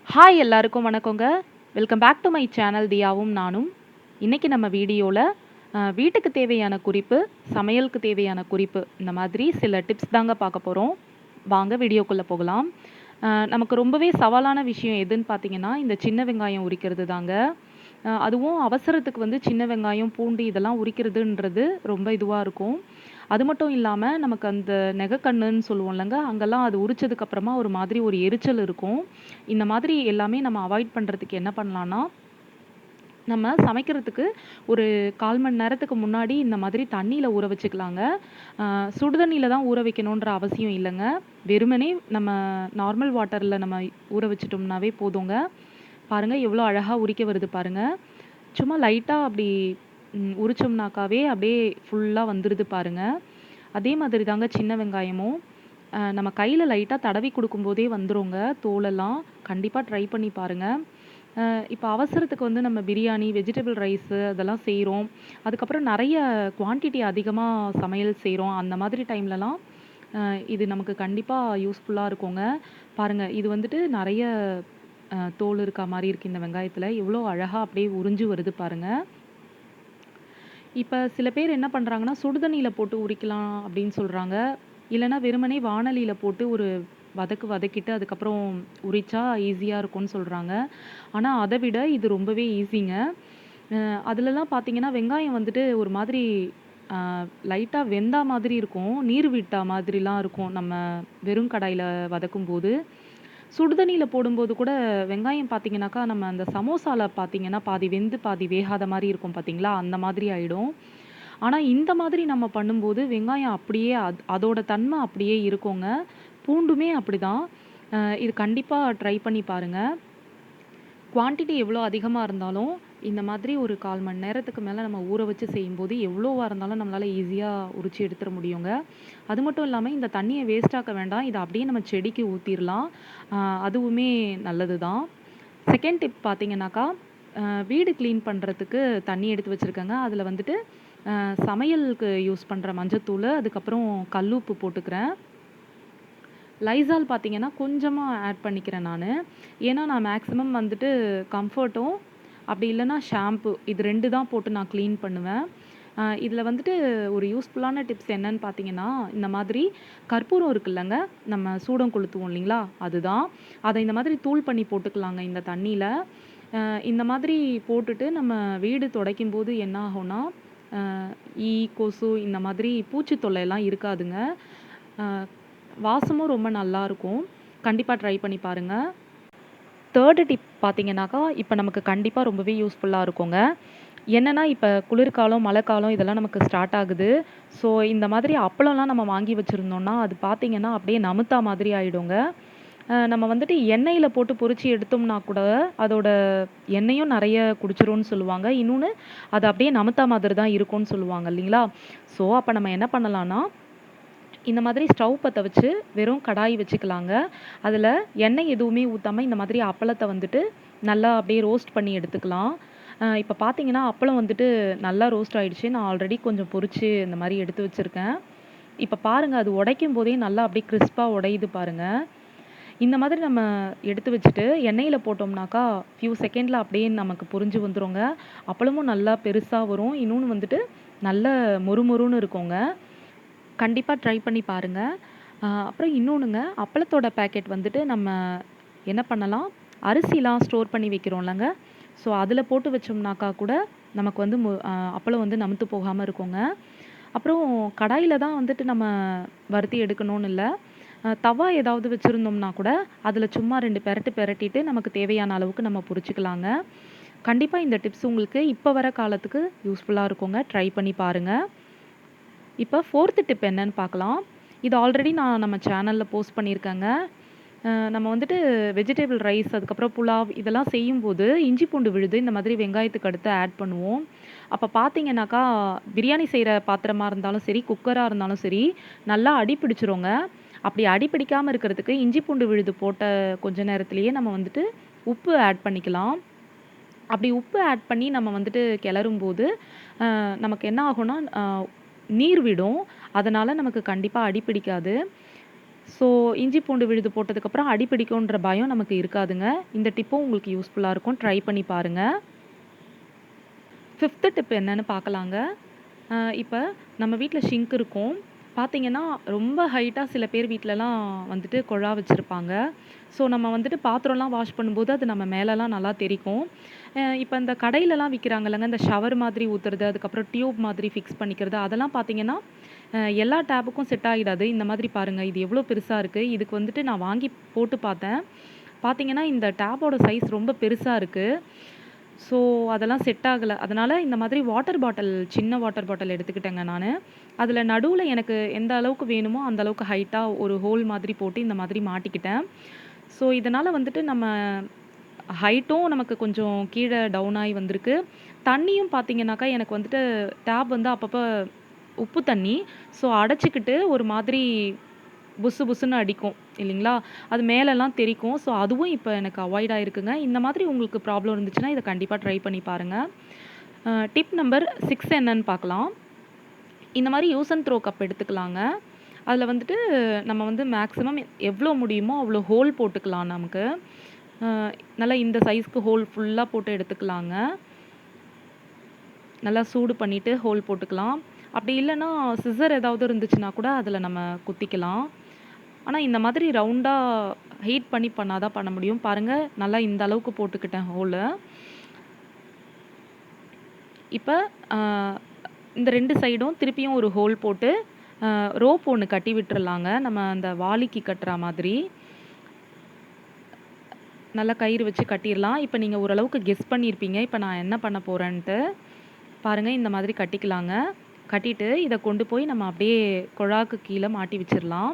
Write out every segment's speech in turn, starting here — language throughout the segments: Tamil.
ஹாய் எல்லாருக்கும் வணக்கங்க. Welcome back to my channel தியாவும் நானும். இன்னைக்கு நம்ம வீடியோல வீட்டுக்கு தேவையான குறிப்பு, சமையலுக்கு தேவையான குறிப்பு இந்த மாதிரி சில டிப்ஸ் தாங்க பார்க்க போறோம். வாங்க வீடியோக்குள்ள போகலாம். நமக்கு ரொம்பவே சவாலான விஷயம் எதுன்னு பார்த்தீங்கன்னா, இந்த சின்ன வெங்காயம் உரிக்கிறது தாங்க. அதுவும் அவசரத்துக்கு வந்து சின்ன வெங்காயம், பூண்டு இதெல்லாம் உரிக்கிறதுன்றது ரொம்ப இதுவா இருக்கும். அது மட்டும் இல்லாம, நமக்கு அந்த நெகக்கண்ணுன்னு சொல்லுவோம்லங்க, அங்கலாம் அது உரிச்சதுக்கு அப்புறமா ஒரு மாதிரி ஒரு எரிச்சல் இருக்கும். இந்த மாதிரி எல்லாமே நம்ம அவாய்ட் பண்றதுக்கு என்ன பண்ணலான்னா, நம்ம சமைக்கிறதுக்கு ஒரு 1/4 மணி நேரத்துக்கு முன்னாடி இந்த மாதிரி தண்ணீல ஊற வச்சுக்கலாங்க. சுடு தண்ணீல தான் ஊற வைக்கணுன்ற அவசியம் இல்லங்க. வெறுமனே நம்ம நார்மல் வாட்டர்ல நம்ம ஊற வச்சுட்டோம்னாவே போதுங்க. பாருங்க எவ்வளோ அழகா உரிக்க வருது பாருங்க. சும்மா லைட்டா அப்படி உரிச்சோம்னாக்காவே அப்படியே ஃபுல்லா வந்துருது பாருங்க. அதே மாதிரி தாங்க சின்ன வெங்காயமும். நம்ம கையில லைட்டா தடவி குடுக்கும்போதே வந்துருங்க தோலெல்லாம். கண்டிப்பா ட்ரை பண்ணி பாருங்க. இப்ப அவசரத்துக்கு வந்து நம்ம பிரியாணி, வெஜிடபிள் ரைஸு அதெல்லாம் செய்றோம். அதுக்கப்புறம் நெறைய குவான்டிட்டி அதிகமா சமையல் செய்றோம். அந்த மாதிரி டைம்லலாம் அ இது நமக்கு கண்டிப்பா யூஸ்ஃபுல்லா இருக்குங்க. பாருங்க இது வந்துட்டு நெறைய தோல் இருக்கா மாரி இருக்கு இந்த வெங்காயத்துல. எவ்வளோ அழகா அப்படியே உறிஞ்சு வருது பாருங்க. இப்ப சில பேர் என்ன பண்றாங்கன்னா, சுடு தண்ணீல போட்டு உரிக்கலாம் அப்படின்னு சொல்றாங்க. இல்லன்னா வெறுமனே வாணலியில போட்டு ஒரு வதக்கிட்டு அதுக்கப்புறம் உரிச்சா ஈஸியா இருக்கும்னு சொல்றாங்க. ஆனா அத விட இது ரொம்பவே ஈஸிங்க. அ அதுலலாம் பார்த்தீங்கன்னா, வெங்காயம் வந்துட்டு ஒரு மாதிரி அ லைட்டா வெந்தா மாதிரி இருக்கும். நீர் விட்டா மாதிரிலாம் இருக்கும். நம்ம வெறும் கடாயில வதக்கும்போது. சுடு தண்ணீல போடும்போது கூட வெங்காயம் பார்த்தீங்கன்னாக்கா, நம்ம அந்த சமோசால பார்த்தீங்கன்னா, பாதி வெந்து பாதி வேகாத மாரி இருக்கும் பார்த்தீங்களா? அந்த மாதிரி ஆயிடும். ஆனா, இந்த மாதிரி நம்ம பண்ணும்போது வெங்காயம் அப்படியே அதோட தன்மை அப்படியே இருக்குங்க. பூண்டுமே அப்படிதான். இது கண்டிப்பா ட்ரை பண்ணி பாருங்க. குவான்டிட்டி எவ்வளோ அதிகமா இருந்தாலும், இந்த மாதிரி ஒரு 1/4 மணி நேரத்துக்கு மேல நம்ம ஊற வச்சு செய்யும்போது, எவ்வளோவா இருந்தாலும் நம்மளால ஈஸியா உரிச்சு எடுத்துற முடியுங்க. அது மட்டும் இல்லாம இந்த தண்ணிய வேஸ்ட் ஆக்க வேண்டாம். இத அப்படியே நம்ம செடிக்கு ஊத்திரலாம். அ அதுவுமே நல்லது தான். செகண்ட் டிப் பார்த்தீங்கன்னாக்கா, அ வீடு கிளீன் பண்றதுக்கு தண்ணி எடுத்து வச்சிருக்கேங்க. அதில வந்துட்டு சமையலுக்கு யூஸ் பண்ற மஞ்சத்தூளு, அதுக்கப்புறம் கல்லுப்பு போட்டுக்கிறேன். லைசால் பார்த்தீங்கன்னா, கொஞ்சமா ஆட் பண்ணிக்கிறேன் நானு. ஏன்னா, நான் மேக்ஸிமம் வந்துட்டு கம்ஃபர்ட்டும், அப்படி இல்லன்னா ஷாம்பு இது 2 தான் போட்டு நான் கிளீன் பண்ணுவேன். இதில வந்துட்டு ஒரு யூஸ்ஃபுல்லான டிப்ஸ் என்னன்னு பார்த்தீங்கன்னா, இந்த மாதிரி கற்பூரம் இருக்குல்லங்க, நம்ம சூடம் கொளுத்துவோம் இல்லைங்களா? அதுதான். அத இந்த மாதிரி தூள் பண்ணி போட்டுக்கலாங்க இந்த தண்ணீல. இந்த மாதிரி போட்டுட்டு நம்ம வீடு துடைக்கும்போது என்ன ஆகும்னா, அ ஈ, கொசு இந்த மாதிரி பூச்சி தொல்லைலாம் இருக்காதுங்க. அ வாசமும் ரொம்ப நல்லாருக்கும். கண்டிப்பா ட்ரை பண்ணி பாருங்க. 3 டிப் பார்த்தீங்கன்னாக்கா, இப்ப நமக்கு கண்டிப்பா ரொம்பவே யூஸ்ஃபுல்லா இருக்குங்க. என்னன்னா, இப்ப குளிர்காலம், மழைக்காலம் இதெல்லாம் நமக்கு ஸ்டார்ட் ஆகுது. ஸோ, இந்த மாதிரி அப்பளம்லாம் நம்ம வாங்கி வச்சிருந்தோம்னா, அது பார்த்தீங்கன்னா, அப்படியே நமுத்தா மாதிரி ஆயிடுங்க. நம்ம வந்துட்டு எண்ணெயில போட்டு பொரிச்சு எடுத்தோம்னா கூட, அதோட எண்ணெயும் நெறைய குடிச்சிரும்னு சொல்லுவாங்க. இன்னொன்னு, அது அப்படியே நமுத்தா மாதிரி தான் இருக்கும்னு சொல்லுவாங்க இல்லைங்களா? ஸோ, அப்ப நம்ம என்ன பண்ணலாம்னா, இந்த மாதிரி ஸ்டவ் பத்த வச்சு வெறும் கடாய் வச்சுக்கலாங்க. அதில எண்ணெய் எதுவுமே ஊத்தாம இந்த மாதிரி அப்பளத்த வந்துட்டு நல்லா அப்படியே ரோஸ்ட் பண்ணி எடுத்துக்கலாம். இப்ப பார்த்தீங்கன்னா, அப்பளம் வந்துட்டு நல்லா ரோஸ்ட் ஆயிடுச்சு. நான் ஆல்ரெடி கொஞ்சம் பொரிச்சு இந்த மாரி எடுத்து வச்சிருக்கேன். இப்ப பாருங்க அது உடைக்கும்போதே நல்லா அப்படியே கிரிஸ்பா உடையுது பாருங்க. இந்த மாதிரி நம்ம எடுத்து வச்சுட்டு எண்ணெயில போட்டோம்னாக்கா, ஃபியூ செகண்ட்ல அப்படியே நமக்கு பொரிஞ்சு வந்துருங்க. அப்பளமும் நல்லா பெருசா வரும். இன்னொன்னு வந்துட்டு நல்ல மொறுமொறுன்னு இருக்குங்க. கண்டிப்பா ட்ரை பண்ணி பாருங்க. அப்புறம் இன்னொன்னுங்க, அப்பளத்தோட பாக்கெட் வந்துட்டு நம்ம என்ன பண்ணலாம், அரிசிலாம் ஸ்டோர் பண்ணி வைக்கிறோம்லங்க, ஸோ அதில போட்டு வச்சோம்னாக்கா கூட நமக்கு வந்து அப்பளம் வந்து நமுத்து போகாம இருக்குங்க. அப்புறம் கடாயில தான் வந்துட்டு நம்ம வறுத்தி எடுக்கணும்னு இல்ல. தவா ஏதாவது வச்சிருந்தோம்னா கூட, அதில சும்மா 2 பெரட்டு பெரட்டிட்டு நமக்கு தேவையான அளவுக்கு நம்ம பொரிச்சுக்கலாங்க. கண்டிப்பா இந்த டிப்ஸ் உங்களுக்கு இப்ப வர காலத்துக்கு யூஸ்ஃபுல்லா இருக்குங்க. ட்ரை பண்ணி பாருங்க. இப்ப 4த் டிப் என்னன்னு பார்க்கலாம். இது ஆல்ரெடி நான் நம்ம சேனல்ல போஸ்ட் பண்ணியிருக்கேங்க. நம்ம வந்துட்டு வெஜிடபிள் ரைஸ், அதுக்கப்புறம் புலாவ் இதெல்லாம் செய்யும்போது, இஞ்சி பூண்டு விழுது இந்த மாதிரி வெங்காயத்துக்கு அடுத்து ஆட் பண்ணுவோம். அப்ப பார்த்தீங்கன்னாக்கா, பிரியாணி செய்ற பாத்திரமா இருந்தாலும் சரி, குக்கரா இருந்தாலும் சரி, நல்லா அடி பிடிச்சுருங்க. அப்படி அடி பிடிக்காம இருக்கிறதுக்கு இஞ்சி பூண்டு விழுது போட்ட கொஞ்ச நேரத்திலேயே நம்ம வந்துட்டு உப்பு ஆட் பண்ணிக்கலாம். அப்படி உப்பு ஆட் பண்ணி நம்ம வந்துட்டு கிளறும்போது, நமக்கு என்ன ஆகும்னா, நீர் விடும். அதனால நமக்கு கண்டிப்பா அடி பிடிக்காது. ஸோ இஞ்சி பூண்டு விழுது போட்டதுக்கப்புறம் அடி பிடிக்குன்ற பயம் நமக்கு இருக்காதுங்க. இந்த டிப்பும் உங்களுக்கு யூஸ்ஃபுல்லா இருக்கும். ட்ரை பண்ணி பாருங்க. 5த் டிப் என்னன்னு பார்க்கலாங்க. இப்ப நம்ம வீட்ல ஷிங்க் இருக்கும். பார்த்தீங்கன்னா, ரொம்ப ஹைட்டா சில பேர் வீட்லலாம் வந்துட்டு குழா வச்சிருப்பாங்க. ஸோ நம்ம வந்துட்டு பாத்திரம்லாம் வாஷ் பண்ணும்போது அது நம்ம மேலலாம் நல்லா தெறிக்கும். இப்ப இந்த கடையிலலாம் விக்கிறாங்கல்லங்க, இந்த ஷவர் மாதிரி ஊத்துறது, அதுக்கப்புறம் டியூப் மாதிரி ஃபிக்ஸ் பண்ணிக்கிறது, அதெல்லாம் பார்த்தீங்கன்னா, எல்லா டேப்புக்கும் செட் ஆகிடாது. இந்த மாதிரி பாருங்க, இது எவ்வளோ பெருசா இருக்கு. இதுக்கு வந்துட்டு நான் வாங்கி போட்டு பார்த்தேன். பார்த்தீங்கன்னா, இந்த டேப்போட சைஸ் ரொம்ப பெருசா இருக்கு. ஸோ அதெல்லாம் செட் ஆகல. அதனால இந்த மாதிரி வாட்டர் பாட்டில், சின்ன வாட்டர் பாட்டில் எடுத்துக்கிட்டேங்க நானு. அதில நடுவுல எனக்கு எந்த அளவுக்கு வேணுமோ, அந்த அளவுக்கு ஹைட்டா ஒரு ஹோல் மாதிரி போட்டு இந்த மாதிரி மாட்டிக்கிட்டேன். ஸோ இதனால வந்துட்டு நம்ம ஹைட்டும் நமக்கு கொஞ்சம் கீழ டவுன் ஆயி வந்திருக்கு. தண்ணியும் பார்த்தீங்கன்னாக்கா, எனக்கு வந்துட்டு டேப் வந்து அப்பப்ப உப்பு தண்ணி. ஸோ அடைச்சுக்கிட்டு ஒரு மாதிரி புசு புசுன்னு அடிக்கும் இல்லைங்களா? அது மேலலாம் தெறிக்கும். ஸோ அதுவும் இப்ப எனக்கு அவாய்ட் ஆயிருக்குங்க. இந்த மாதிரி உங்களுக்கு ப்ராப்ளம் இருந்துச்சுன்னா, இத கண்டிப்பா ட்ரை பண்ணி பாருங்க. டிப் நம்பர் 6 என்னன்னு பார்க்கலாம். இந்த மாரி யூஸ் அண்ட் த்ரோ கப் எடுத்துக்கலாங்க. அதில வந்துட்டு நம்ம வந்து மேக்ஸிமம் எவ்வளோ முடியுமோ அவ்வளோ ஹோல் போட்டுக்கலாம் நமக்கு. அ நல்லா இந்த சைஸ்க்கு ஹோல் ஃபுல்லா போட்டு எடுத்துக்கலாங்க. நல்லா சூடு பண்ணிட்டு ஹோல் போட்டுக்கலாம். அப்படி இல்லன்னா, சிசர் ஏதாவது இருந்துச்சுன்னா கூட அதில நம்ம குத்திக்கலாம். ஆனா, இந்த மாதிரி ரவுண்டா ஹீட் பண்ணி பண்ணா தான் பண்ண முடியும். பாருங்க, நல்லா இந்த அளவுக்கு போட்டுக்கிட்டேன் ஹோலு. இப்ப அ இந்த 2 சைடும் திருப்பியும் ஒரு ஹோல் போட்டு, ரோப் ஒண்ணு கட்டி விட்டுறலாங்க. நம்ம அந்த வாளிக்கு கட்டுறா மாதிரி. நல்லா கயிறு வச்சு கட்டிறலாம். இப்ப நீங்க ஓரளவுக்கு கெஸ் பண்ணியிருப்பீங்க. இப்ப நான் என்ன பண்ண போறேன்ட்டு. பாருங்க, இந்த மாதிரி கட்டிக்கலாங்க. கட்டிட்டு இத கொண்டு போய் நம்ம அப்படியே குழாக்கு கீழ மாட்டி வச்சிரலாம்.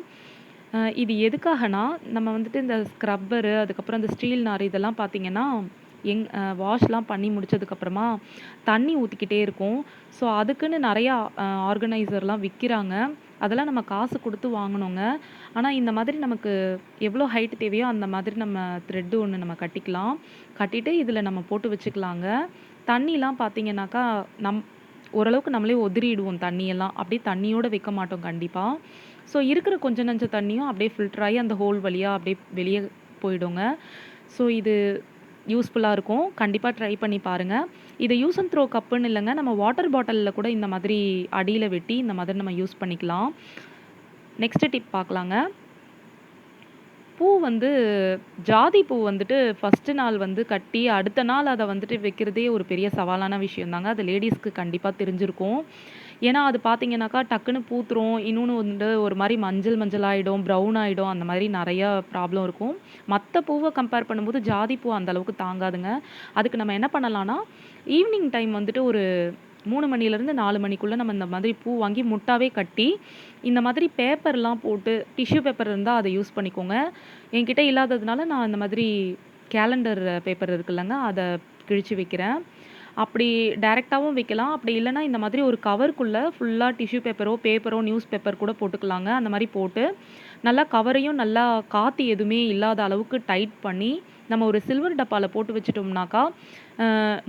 இது எதுக்காகனா, நம்ம வந்துட்டு இந்த ஸ்க்ரப்பரு, அதுக்கப்புறம் இந்த ஸ்டீல் நார் இதெல்லாம் பார்த்தீங்கன்னா, வாஷ்லாம் பண்ணி முடிச்சதுக்கப்புறமா தண்ணி ஊத்திக்கிட்டே இருக்கும். ஸோ, அதுக்குன்னு நெறையா ஆர்கனைசர்லாம் விக்கிறாங்க. அதெல்லாம் நம்ம காசு குடுத்து வாங்கணுங்க. ஆனா, இந்த மாதிரி நமக்கு எவ்வளோ ஹைட் தேவையோ, அந்த மாதிரி நம்ம த்ரெட் ஒண்ணு நம்ம கட்டிக்கலாம். கட்டிட்டு இதில நம்ம போட்டு வச்சுக்கலாங்க. தண்ணிலாம் பார்த்தீங்கன்னாக்கா, ஓரளவுக்கு நம்மளே ஒதறிடுவோம் தண்ணியெல்லாம். அப்படியே தண்ணியோட வைக்க மாட்டோம் கண்டிப்பா. ஸோ இருக்கிற கொஞ்ச நஞ்ச தண்ணியும் அப்படியே ஃபில்டர் ஆயி அந்த ஹோல் வழியா அப்படியே வெளிய போயிடுங்க. ஸோ இது யூஸ்ஃபுல்லா இருக்கும். கண்டிப்பா ட்ரை பண்ணி பாருங்க. இத யூஸ் அண்ட் த்ரோ கப்புன்னு இல்லங்க. நம்ம வாட்டர் பாட்டில்ல கூட இந்த மாதிரி அடியில வெட்டி இந்த மாதிரி நம்ம யூஸ் பண்ணிக்கலாம். நெக்ஸ்ட் டிப் பார்க்கலாங்க. பூ வந்து ஜாதி பூ வந்துட்டு ஃபர்ஸ்ட் நாள் வந்து கட்டி, அடுத்த நாள் அத வந்துட்டு வைக்கிறதே ஒரு பெரிய சவாலான விஷயம் தாங்க. அது லேடீஸ்க்கு கண்டிப்பா தெரிஞ்சிருக்கும். ஏன்னா, அது பார்த்தீங்கன்னாக்கா, டக்குன்னு பூத்துரும். இன்னொன்னு வந்து ஒரு மாரி மஞ்சள் மஞ்சளாயிடும், ப்ரவுன் ஆயிடும். அந்த மாரி நெறையா ப்ராப்ளம் இருக்கும். மத்த பூவ கம்பேர் பண்ணும்போது ஜாதி பூ அந்த அளவுக்கு தாங்காதுங்க. அதுக்கு நம்ம என்ன பண்ணலான்னா, ஈவினிங் டைம் வந்துட்டு ஒரு 3 மணிலேருந்து 4 மணிக்குள்ள நம்ம இந்த மாதிரி பூ வாங்கி முட்டாவே கட்டி, இந்த மாதிரி பேப்பர்லாம் போட்டு டிஷ்யூ பேப்பர் இருந்தா அத யூஸ் பண்ணிக்கோங்க. என்கிட்ட இல்லாததுனால நான் இந்த மாதிரி கேலண்டர் பேப்பர் இருக்குல்லங்க, அத கிழிச்சு வைக்கிறேன். அப்படி டைரக்ட்டாவும் வைக்கலாம். அப்படி இல்லன்னா, இந்த மாதிரி ஒரு கவருக்குள்ள ஃபுல்லா டிஷ்யூ பேப்பரோ, நியூஸ் பேப்பர் கூட போட்டுக்கலாங்க. அந்த மாரி போட்டு, நல்லா கவரையும் நல்லா காத்து எதுவுமே இல்லாத அளவுக்கு டைட் பண்ணி, நம்ம ஒரு சில்வர் டப்பால போட்டு வச்சுட்டோம்னாக்கா,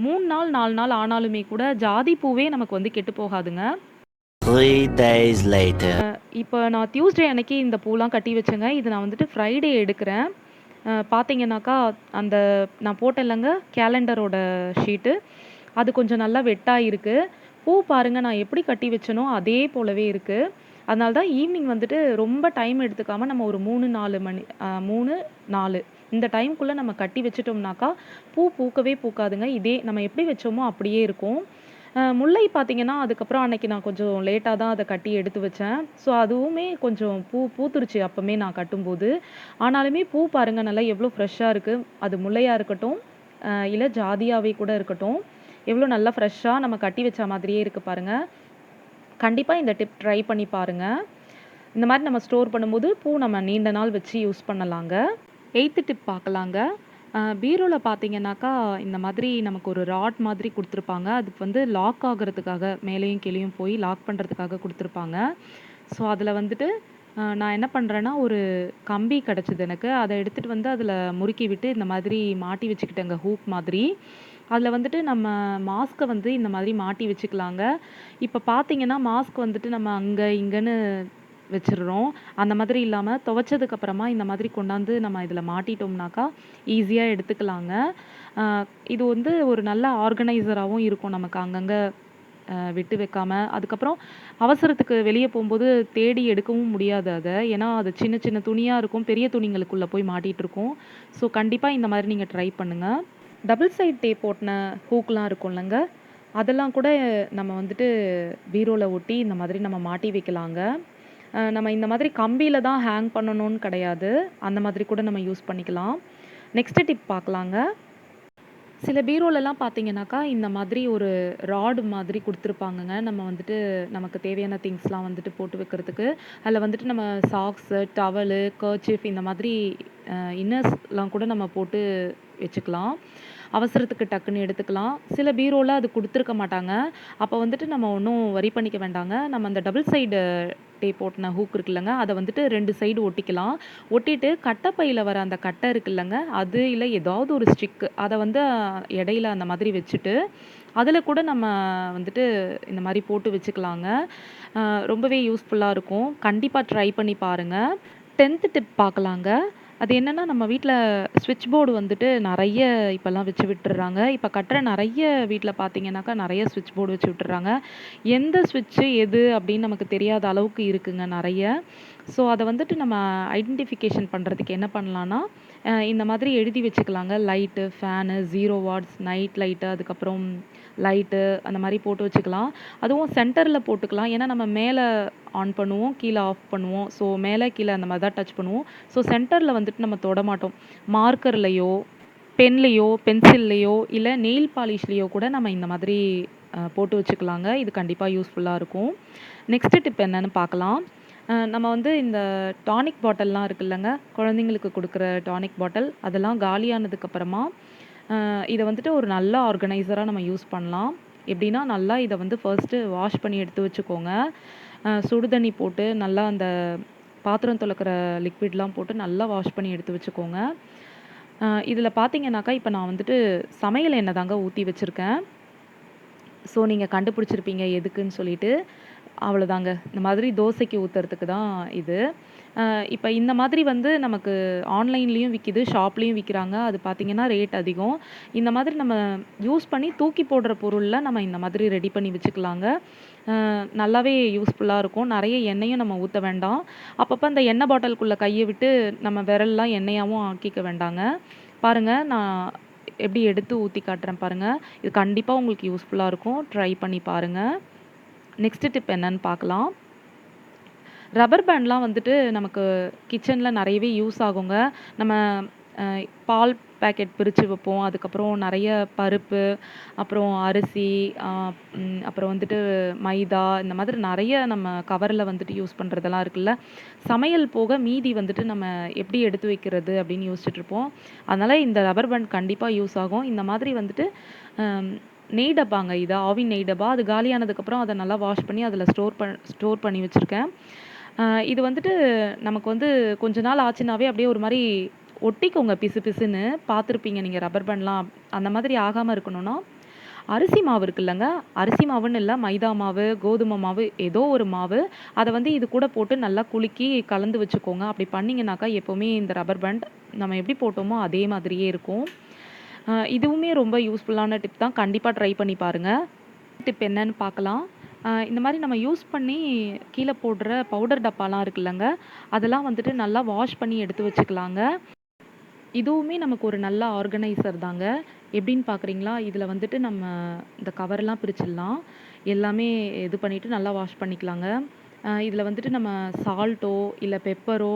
3 நாள், 4 நாள் ஆனாலுமே கூட ஜாதி பூவே நமக்கு வந்து கெட்டு போகாதுங்க. 3 days later. இப்ப நான் டியூஸ்டே அன்னைக்கு இந்த பூலாம் கட்டி வச்சேங்க. இது நான் வந்துட்டு ஃப்ரைடே எடுக்கிறேன். பார்த்தீங்கன்னாக்கா, அந்த நான் போட்டேன்லங்க கேலண்டரோட ஷீட்டு, அது கொஞ்சம் நல்லா வெட்டாயிருக்கு. பூ பாருங்க நான் எப்படி கட்டி வச்சேனோ, அதே போலவே இருக்கு. அதனால தான் ஈவினிங் வந்துட்டு ரொம்ப டைம் எடுத்துக்காம நம்ம ஒரு 3, 4 மணி 3, 4 இந்த டைம்க்குள்ள நம்ம கட்டி வச்சுட்டோம்னாக்கா, பூ பூக்கவே பூக்காதுங்க. இதே நம்ம எப்படி வச்சோமோ அப்படியே இருக்கும். முல்லை பார்த்தீங்கன்னா, அதுக்கப்புறம் அன்னைக்கு நான் கொஞ்சம் லேட்டா தான் அத கட்டி எடுத்து வச்சேன். ஸோ அதுவுமே கொஞ்சம் பூத்துருச்சு அப்பமே நான் கட்டும்போது. ஆனாலுமே பூ பாருங்க நல்லா எவ்வளோ ஃப்ரெஷ்ஷா இருக்கு. அது முல்லையா இருக்கட்டும், இல்ல ஜாதியாவே கூட இருக்கட்டும். எவ்வளோ நல்லா ஃப்ரெஷ்ஷா நம்ம கட்டி வச்ச மாதிரியே இருக்கு பாருங்க. கண்டிப்பா இந்த டிப் ட்ரை பண்ணி பாருங்க. இந்த மாரி நம்ம ஸ்டோர் பண்ணும்போது, பூ நம்ம நீண்ட நாள் வச்சு யூஸ் பண்ணலாங்க. 8த் டிப் பார்க்கலாங்க. பீரோல பார்த்தீங்கன்னாக்கா, இந்த மாதிரி நமக்கு ஒரு ராட் மாதிரி குடுத்துருப்பாங்க. அதுக்கு வந்து லாக் ஆகுறதுக்காக மேலேயும் கீழேயும் போய் லாக் பண்றதுக்காக குடுத்துருப்பாங்க. ஸோ, அதில வந்துட்டு நான் என்ன பண்றேன்னா, ஒரு கம்பி கிடைச்சது எனக்கு. அத எடுத்துட்டு வந்து அதில முறுக்கி விட்டு இந்த மாதிரி மாட்டி வச்சுக்கிட்டேங்க ஹூக் மாதிரி. அதில வந்துட்டு நம்ம மாஸ்க்க வந்து இந்த மாதிரி மாட்டி வச்சுக்கலாங்க. இப்ப பார்த்தீங்கன்னா, மாஸ்க் வந்துட்டு நம்ம அங்க, இங்கன்னு வச்சுடுறோம். அந்த மாதிரி இல்லாம துவைச்சதுக்கு அப்புறமா இந்த மாதிரி கொண்டாந்து நம்ம இதில மாட்டிட்டோம்னாக்கா, ஈஸியா எடுத்துக்கலாங்க. அ இது வந்து ஒரு நல்ல ஆர்கனைசராவும் இருக்கும் நமக்கு அங்கங்க விட்டு வைக்காம. அதுக்கப்புறம் அவசரத்துக்கு வெளிய போம்போது தேடி எடுக்கவும் முடியாது அத. ஏன்னா, அது சின்ன சின்ன துணியா இருக்கும். பெரிய துணிங்களுக்குள்ள போய் மாட்டிட்டுருக்கும். ஸோ, கண்டிப்பா இந்த மாரி நீங்க ட்ரை பண்ணுங்க. டபுள் சைட் டேப் ஒட்டுன ஹூக்லாம் இருக்கும்லங்க, அதெல்லாம் கூட நம்ம வந்துட்டு பீரோல ஒட்டி இந்த மாதிரி நம்ம மாட்டி வைக்கலாங்க. நம்ம இந்த மாதிரி கம்பியில தான் ஹேங் பண்ணணும்னு கிடையாது. அந்த மாதிரி கூட நம்ம யூஸ் பண்ணிக்கலாம். நெக்ஸ்ட் டிப் பார்க்கலாங்க. சில பீரோலலாம் பார்த்தீங்கன்னாக்கா, இந்த மாதிரி ஒரு ராட் மாதிரி குடுத்துருப்பாங்கங்க. நம்ம வந்துட்டு நமக்கு தேவையான திங்ஸ்லாம் வந்துட்டு போட்டு வைக்கிறதுக்கு. அதில வந்துட்டு நம்ம சாக்ஸு, டவலு, கர்ச்சீஃப் இந்த மாதிரி இன்னர்ஸ்லாம் கூட நம்ம போட்டு வச்சுக்கலாம். அவசரத்துக்கு டக்குன்னு எடுத்துக்கலாம். சில பீரோல அது குடுத்துருக்க மாட்டாங்க. அப்போ வந்துட்டு நம்ம ஒண்ணும் வொரி பண்ணிக்க வேண்டாங்க. நம்ம அந்த டபுள் சைடு டேப் ஒட்டுன ஹூக் இருக்குல்லங்க, அத வந்துட்டு 2 சைடு ஒட்டிக்கலாம். ஒட்டிட்டு கட்டப்பையில வர அந்த கட்டை இருக்குல்லங்க, அது இல்ல ஏதாவது ஒரு ஸ்டிக் அத வந்து இடையில அந்த மாதிரி வச்சுட்டு, அதில கூட நம்ம வந்துட்டு இந்த மாரி போட்டு வச்சுக்கலாங்க. அ ரொம்பவே யூஸ்ஃபுல்லா இருக்கும். கண்டிப்பா ட்ரை பண்ணி பாருங்க. 10த் டிப் பார்க்கலாங்க. அது என்னன்னா, நம்ம வீட்ல ஸ்விட்ச் போர்டு வந்துட்டு நெறைய இப்பலாம் வச்சு விட்டுர்றாங்க. இப்ப கட்டுற நெறைய வீட்ல பார்த்தீங்கன்னாக்கா, நெறைய ஸ்விட்ச் போர்டு வச்சு விட்டுர்றாங்க. எந்த ஸ்விட்ச்சு எது அப்படின்னு நமக்கு தெரியாத அளவுக்கு இருக்குங்க நெறைய. ஸோ, அத வந்துட்டு நம்ம ஐடென்டிஃபிகேஷன் பண்றதுக்கு என்ன பண்ணலான்னா, இந்த மாதிரி எழுதி வச்சுக்கலாங்க. Light, fan, 0 watts, night light, அதுக்கப்புறம் லைட்டு அந்த மாரி போட்டு வச்சுக்கலாம். அதுவும் சென்டர்ல போட்டுக்கலாம். ஏன்னா, நம்ம மேல ஆன் பண்ணுவோம், கீழ ஆஃப் பண்ணுவோம். ஸோ, மேல, கீழ அந்த மாரி தான் டச் பண்ணுவோம். ஸோ, சென்டர்ல வந்துட்டு நம்ம தொடமாட்டோம். மார்க்கர்லயோ, பென்லயோ, பென்சில்லயோ இல்ல நெயில் பாலிஷ்லயோ கூட நம்ம இந்த மாதிரி போட்டு வச்சுக்கலாங்க. இது கண்டிப்பா யூஸ்ஃபுல்லா இருக்கும். நெக்ஸ்ட் டிப் என்னன்னு பார்க்கலாம். நம்ம வந்து இந்த டானிக் பாட்டில்லாம் இருக்குல்லங்க, குழந்தைங்களுக்கு குடுக்குற டானிக் பாட்டில், அதெல்லாம் காலியானதுக்கு அப்புறமா, இத வந்துட்டு ஒரு நல்ல ஆர்கனைசரா நம்ம யூஸ் பண்ணலாம். எப்படின்னா, நல்லா இத வந்து ஃபர்ஸ்ட்டு வாஷ் பண்ணி எடுத்து வச்சுக்கோங்க. சுடு தண்ணி போட்டு நல்லா அந்த பாத்திரம் துலக்கிற லிக்விட்லாம் போட்டு நல்லா வாஷ் பண்ணி எடுத்து வச்சுக்கோங்க. இதில பார்த்தீங்கன்னாக்கா, இப்ப நான் வந்துட்டு சமையல் எண்ணெய் தாங்க ஊத்தி வச்சிருக்கேன். ஸோ, நீங்க கண்டுபிடிச்சிருப்பீங்க எதுக்குன்னு சொல்லிட்டு. அவ்வளோதாங்க. இந்த மாதிரி தோசைக்கு ஊத்துறதுக்கு தான் இது. இப்ப இந்த மாதிரி வந்து நமக்கு ஆன்லைன்லயும் விக்கிது, ஷாப்லயும் விக்கிறாங்க. அது பார்த்தீங்கன்னா ரேட் அதிகம். இந்த மாதிரி நம்ம யூஸ் பண்ணி தூக்கி போடுற பொருள்ல நம்ம இந்த மாதிரி ரெடி பண்ணி வச்சுக்கலாங்க. நல்லாவே யூஸ்ஃபுல்லா இருக்கும். நெறைய எண்ணெயும் நம்ம ஊத்த வேண்டாம். அப்பப்ப அந்த எண்ணெய் பாட்டிலுக்குள்ள கைய விட்டு நம்ம விரல்லாம் எண்ணெயாவும் ஆக்கிக்க வேண்டாங்க. பாருங்க, நான் எப்படி எடுத்து ஊத்தி காட்டுறேன் பாருங்க. இது கண்டிப்பா உங்களுக்கு யூஸ்ஃபுல்லா இருக்கும். ட்ரை பண்ணி பாருங்க. நெக்ஸ்ட் டிப் என்னன்னு பார்க்கலாம். ரப்பர் பேண்ட்லாம் வந்துட்டு நமக்கு கிச்சன்ல நெறையவே யூஸ் ஆகுங்க. நம்ம அ பால் பாக்கெட் பிரிச்சு வைப்போம். அதுக்கப்புறம் நெறைய பருப்பு, அப்புறம் அரிசி, அ அப்புறம் வந்துட்டு மைதா இந்த மாதிரி நெறைய நம்ம கவர்ல வந்துட்டு யூஸ் பண்றதெல்லாம் இருக்குல்ல. சமையல் போக மீதி வந்துட்டு நம்ம எப்படி எடுத்து வைக்கிறது அப்படின்னு யோசிச்சுட்ருப்போம். அதனால இந்த ரப்பர் பேண்ட் கண்டிப்பா யூஸ் ஆகும். இந்த மாதிரி வந்துட்டு அம் நெய் டப்பாங்க இது. ஆவின் நெய் டப்பா. அது காலியானதுக்கப்புறம் அத நல்லா வாஷ் பண்ணி அதில ஸ்டோர் பண்ணி வச்சிருக்கேன். இது வந்துட்டு நமக்கு வந்து கொஞ்ச நாள் ஆச்சுனாவே அப்படியே ஒரு மாரி ஒட்டிக்குங்க பிசு பிசுன்னு. பார்த்துருப்பீங்க நீங்க ரப்பர் பேண்ட்லாம். அந்த மாதிரி ஆகாம இருக்கணும்னா, அரிசி மாவு இருக்குல்லங்க, அரிசி மாவுன்னு இல்ல, மைதா மாவு, கோதுமை மாவு ஏதோ ஒரு மாவு. அத வந்து இது கூட போட்டு நல்லா குலுக்கி கலந்து வச்சுக்கோங்க. அப்படி பண்ணீங்கனாக்கா எப்பவுமே இந்த ரப்பர் பேண்ட் நம்ம எப்படி போட்டோமோ அதே மாதிரியே இருக்கும். இதுவுமே ரொம்ப யூஸ்ஃபுல்லான டிப் தான். கண்டிப்பா ட்ரை பண்ணி பாருங்க. டிப் என்னன்னு பார்க்கலாம். இந்த மாரி நம்ம யூஸ் பண்ணி கீழ போடுற பவுடர் டப்பாலாம் இருக்குல்லங்க, அதெல்லாம் வந்துட்டு நல்லா வாஷ் பண்ணி எடுத்து வச்சுக்கலாங்க. இதுவுமே நமக்கு ஒரு நல்ல ஆர்கனைசர் தாங்க. எப்படின்னு பார்க்குறீங்களா? இதில வந்துட்டு நம்ம இந்த கவர்லாம் பிரிச்சிடலாம். எல்லாமே இது பண்ணிட்டு நல்லா வாஷ் பண்ணிக்கலாங்க. இதில வந்துட்டு நம்ம சால்ட்டோ, இல்ல பெப்பரோ,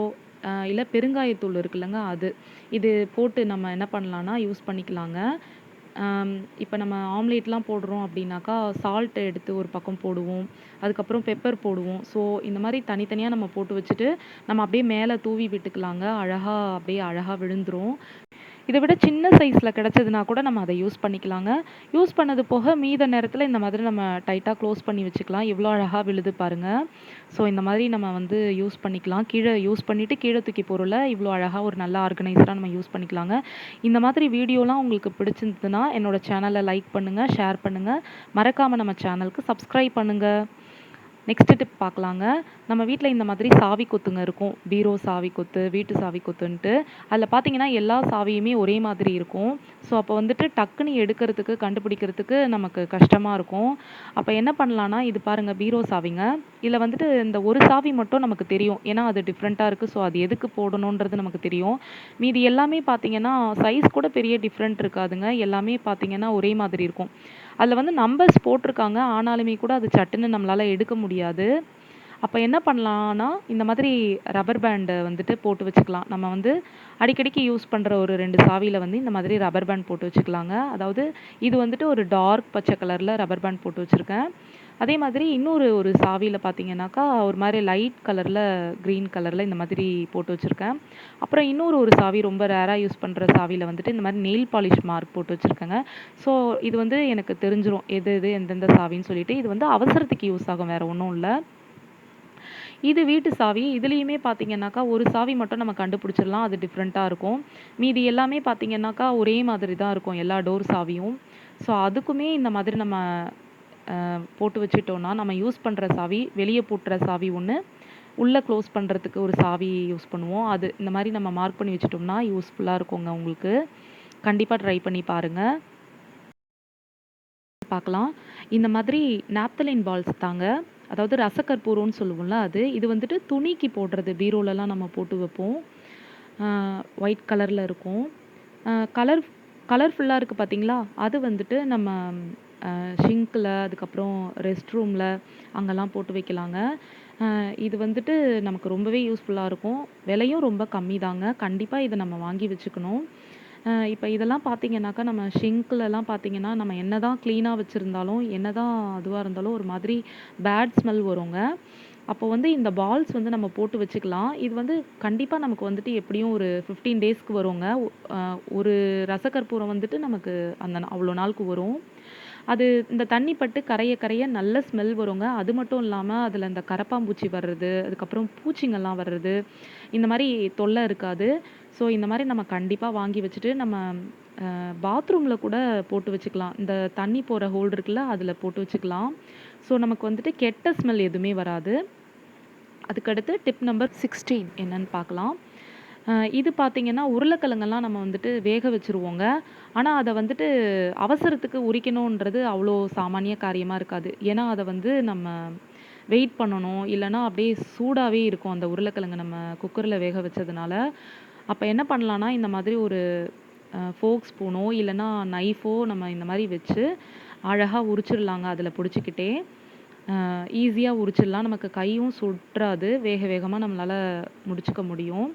இல்ல பெருங்காயத்தூள் இருக்குல்லங்க அது. இது போட்டு நம்ம என்ன பண்ணலான்னா, யூஸ் பண்ணிக்கலாங்க. இப்ப நம்ம ஆம்லேட்லாம் போடுறோம் அப்படின்னாக்கா, சால்ட் எடுத்து ஒரு பக்கம் போடுவோம். அதுக்கப்புறம் பெப்பர் போடுவோம். ஸோ, இந்த மாரி தனித்தனியா நம்ம போட்டு வச்சுட்டு, நம்ம அப்படியே மேல தூவி விட்டுக்கலாங்க. அப்படியே அழகா விழுந்துரும். இத விட சின்ன சைஸ்ல கிடைச்சதுனா கூட நம்ம அத யூஸ் பண்ணிக்கலாங்க. யூஸ் பண்ணது போக மீத நேரத்தில இந்த மாதிரி நம்ம டைட்டா க்ளோஸ் பண்ணி வச்சுக்கலாம். எவ்வளோ அழகா விழுது பாருங்க. ஸோ, இந்த மாதிரி நம்ம வந்து யூஸ் பண்ணிக்கலாம். கீழ யூஸ் பண்ணிட்டு கீழ தூக்கி பொருள இவ்வளோ அழகா ஒரு நல்ல ஆர்கனைசரா நம்ம யூஸ் பண்ணிக்கலாங்க. இந்த மாதிரி வீடியோலாம் உங்களுக்கு பிடிச்சிருந்ததுன்னா, என்னோட சேனல லைக் பண்ணுங்க, ஷேர் பண்ணுங்க. மறக்காம நம்ம சேனலுக்கு சப்ஸ்கிரைப் பண்ணுங்க. நெக்ஸ்ட் டிப் பார்க்கலாங்க. நம்ம வீட்ல இந்த மாதிரி சாவி கொத்துங்க இருக்கும். பீரோ சாவி கொத்து, வீட்டு சாவி கொத்துன்ட்டு. அதில பார்த்தீங்கன்னா, எல்லா சாவியுமே ஒரே மாதிரி இருக்கும். ஸோ, அப்போ வந்துட்டு டக்குன்னு எடுக்கிறதுக்கு, கண்டுபிடிக்கிறதுக்கு நமக்கு கஷ்டமா இருக்கும். அப்ப என்ன பண்ணலான்னா, இது பாருங்க பீரோ சாவிங்க. இதில வந்துட்டு இந்த ஒரு சாவி மட்டும் நமக்கு தெரியும். ஏன்னா, அது டிஃப்ரெண்ட்டா இருக்கு. ஸோ, அது எதுக்கு போடணுன்றது நமக்கு தெரியும். மீதி எல்லாமே பார்த்தீங்கன்னா, சைஸ் கூட பெரிய டிஃப்ரெண்ட் இருக்காதுங்க. எல்லாமே பார்த்தீங்கன்னா, ஒரே மாதிரி இருக்கும். அதில வந்து நம்பர்ஸ் போட்டிருக்காங்க. ஆனாலுமே கூட அது சட்டுன்னு நம்மளால எடுக்க முடியாது. அப்ப என்ன பண்ணலான்னா, இந்த மாதிரி ரப்பர் பேண்ட் வந்துட்டு போட்டு வச்சுக்கலாம். நம்ம வந்து அடிக்கடிக்கு யூஸ் பண்ற ஒரு 2 சாவியில வந்து இந்த மாதிரி ரப்பர் பேண்ட் போட்டு வச்சுக்கலாங்க. அதாவது இது வந்துட்டு ஒரு டார்க் பச்சை கலர்ல ரப்பர் பேண்ட் போட்டு வச்சிருக்கேன். அதே மாதிரி இன்னொரு ஒரு சாவியில பார்த்தீங்கன்னாக்கா, ஒரு மாரி லைட் கலர்ல, கிரீன் கலர்ல இந்த மாதிரி போட்டு வச்சிருக்கேன். அப்புறம் இன்னொரு ஒரு சாவி ரொம்ப ரேரா யூஸ் பண்ற சாவியில வந்துட்டு இந்த மாரி நெயில் பாலிஷ் மார்க் போட்டு வச்சிருக்கேங்க. ஸோ, இது வந்து எனக்கு தெரிஞ்சிரும். எது எது எந்தெந்த சாவின்னு சொல்லிட்டு. இது வந்து அவசரத்துக்கு யூஸ் ஆகும். வேற ஒண்ணும் இல்ல. இது வீட்டு சாவி. இதுலயுமே பார்த்தீங்கன்னாக்கா, ஒரு சாவி மட்டும் நம்ம கண்டுபிடிச்சிடலாம். அது டிஃப்ரெண்ட்டா இருக்கும். மீதி எல்லாமே பார்த்தீங்கன்னாக்கா, ஒரே மாதிரி தான் இருக்கும். எல்லா டோர் சாவியும். ஸோ, அதுக்குமே இந்த மாதிரி நம்ம போட்டு வச்சுட்டோம்னா, நம்ம யூஸ் பண்ற சாவி, வெளிய பூட்டுற சாவி ஒண்ணு, உள்ள க்ளோஸ் பண்றதுக்கு ஒரு சாவி யூஸ் பண்ணுவோம். அது இந்த மாரி நம்ம மார்க் பண்ணி வச்சுட்டோம்னா, யூஸ்ஃபுல்லா இருக்குங்க உங்களுக்கு. கண்டிப்பா ட்ரை பண்ணி பாருங்க. பார்க்கலாம். இந்த மாதிரி நாப்தலின் பால்ஸ் தாங்க. அதாவது ரசக்கற்பூரம்னு சொல்லுவோம்ல அது. இது வந்துட்டு துணிக்கு போடுறது. பீரோலலாம் நம்ம போட்டு வைப்போம். அ ஒயிட் கலர்ல இருக்கும். அ கலர் கலர்ஃபுல்லா இருக்கு பார்த்தீங்களா? அது வந்துட்டு நம்ம ஷிங்க்ல, அதுக்கப்புறம் ரெஸ்ட் ரூம்ல அங்கலாம் போட்டு வைக்கலாங்க. இது வந்துட்டு நமக்கு ரொம்பவே யூஸ்ஃபுல்லா இருக்கும். விலையும் ரொம்ப கம்மி தாங்க. கண்டிப்பா இத நம்ம வாங்கி வச்சுக்கணும். இப்ப இதெல்லாம் பார்த்தீங்கன்னாக்கா, நம்ம ஷிங்க்லலாம் பார்த்தீங்கன்னா, நம்ம என்னதான் கிளீனா வச்சிருந்தாலும், என்னதான் அதுவா இருந்தாலும் ஒரு மாதிரி பேட் ஸ்மெல் வருங்க. அப்போ வந்து இந்த பால்ஸ் வந்து நம்ம போட்டு வச்சுக்கலாம். இது வந்து கண்டிப்பா நமக்கு வந்துட்டு எப்படியும் ஒரு 15 டேஸ்க்கு வருங்க. அ ஒரு ரசக்கற்பூரம் வந்துட்டு நமக்கு அவ்வளோ நாளுக்கு வரும். அது இந்த தண்ணி பட்டு கரைய கரைய நல்ல ஸ்மெல் வருங்க. அது மட்டும் இல்லாம அதில இந்த கரப்பான்பூச்சி வர்றது, அதுக்கப்புறம் பூச்சிங்கலாம் வர்றது, இந்த மாரி தொல்ல இருக்காது. ஸோ இந்த மாரி நம்ம கண்டிப்பா வாங்கி வச்சுட்டு நம்ம பாத்ரூம்ல கூட போட்டு வச்சுக்கலாம். இந்த தண்ணி போற ஹோல் இருக்குல்ல, அதில போட்டு வச்சுக்கலாம். ஸோ நமக்கு வந்துட்டு கெட்ட ஸ்மெல் எதுவுமே வராது. அதுக்கடுத்து டிப் நம்பர் 16 என்னன்னு பார்க்கலாம். இது பார்த்தீங்கன்னா, உருளைக்கிழங்கெல்லாம் நம்ம வந்துட்டு வேக வச்சுருவோங்க. ஆனா, அத வந்துட்டு அவசரத்துக்கு உரிக்கணுன்றது அவ்வளோ சாமானிய காரியமா இருக்காது. ஏன்னா, அத வந்து நம்ம வெயிட் பண்ணணும். இல்லன்னா, அப்படியே சூடாவே இருக்கும் அந்த உருளைக்கிழங்கு நம்ம குக்கர்ல வேக வச்சதுனால. அப்ப என்ன பண்ணலான்னா, இந்த மாதிரி ஒரு ஃபோர்க் ஸ்பூனோ இல்லன்னா நைஃபோ நம்ம இந்த மாரி வச்சு அழகா உரிச்சிடலாங்க அதில புடிச்சுக்கிட்டே. ஈஸியா உரிச்சிடலாம். நமக்கு கையும் சுட்றாது. வேக வேகமா நம்மளால முடிச்சுக்க முடியும்.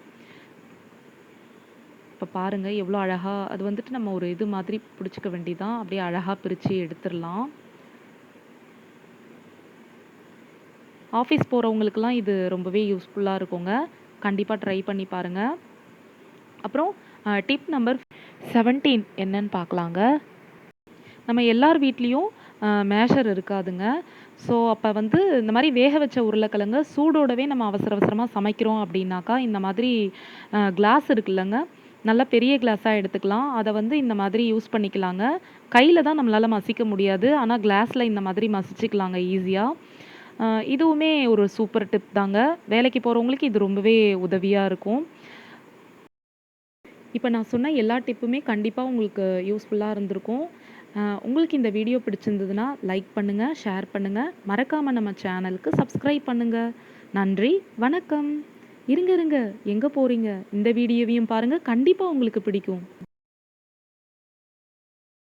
இப்ப பாருங்க எவ்வளோ அழகா அது வந்துட்டு நம்ம ஒரு இது மாதிரி பிடிச்சுக்க வேண்டியதான். அப்படியே அழகா பிரிச்சு எடுத்துறலாம். ஆஃபீஸ் போறவங்களுக்கெல்லாம் இது ரொம்பவே யூஸ்ஃபுல்லா இருக்குங்க. கண்டிப்பா ட்ரை பண்ணி பாருங்க. அப்புறம் டிப் நம்பர் 17 என்னன்னு பார்க்கலாங்க. நம்ம எல்லார் வீட்லயும் மேஷர் இருக்காதுங்க. ஸோ, அப்ப வந்து இந்த மாரி வேக வச்ச உருளைக்கிழங்க சூடோடவே நம்ம அவசர அவசரமா சமைக்கிறோம் அப்படின்னாக்கா, இந்த மாதிரி கிளாஸ் இருக்குல்லங்க, நல்லா பெரிய கிளாஸா எடுத்துக்கலாம். அத வந்து இந்த மாதிரி யூஸ் பண்ணிக்கலாங்க. கையில தான் நம்மளால மசிக்க முடியாது. ஆனா, கிளாஸ்ல இந்த மாதிரி மசிச்சுக்கலாங்க ஈஸியா. அ இதுவுமே ஒரு சூப்பர் டிப் தாங்க. வேலைக்கு போறவங்களுக்கு இது ரொம்பவே உதவியா இருக்கும். இப்ப நான் சொன்ன எல்லா டிப்புமே கண்டிப்பா உங்களுக்கு யூஸ்ஃபுல்லா இருந்திருக்கும். உங்களுக்கு இந்த வீடியோ பிடிச்சிருந்ததுன்னா, லைக் பண்ணுங்க, ஷேர் பண்ணுங்க. மறக்காம நம்ம சேனலுக்கு சப்ஸ்கிரைப் பண்ணுங்க. நன்றி, வணக்கம். இருங்க, இருங்க. எங்க போறீங்க? இந்த வீடியோவையும் பாருங்க. கண்டிப்பா உங்களுக்கு பிடிக்கும்.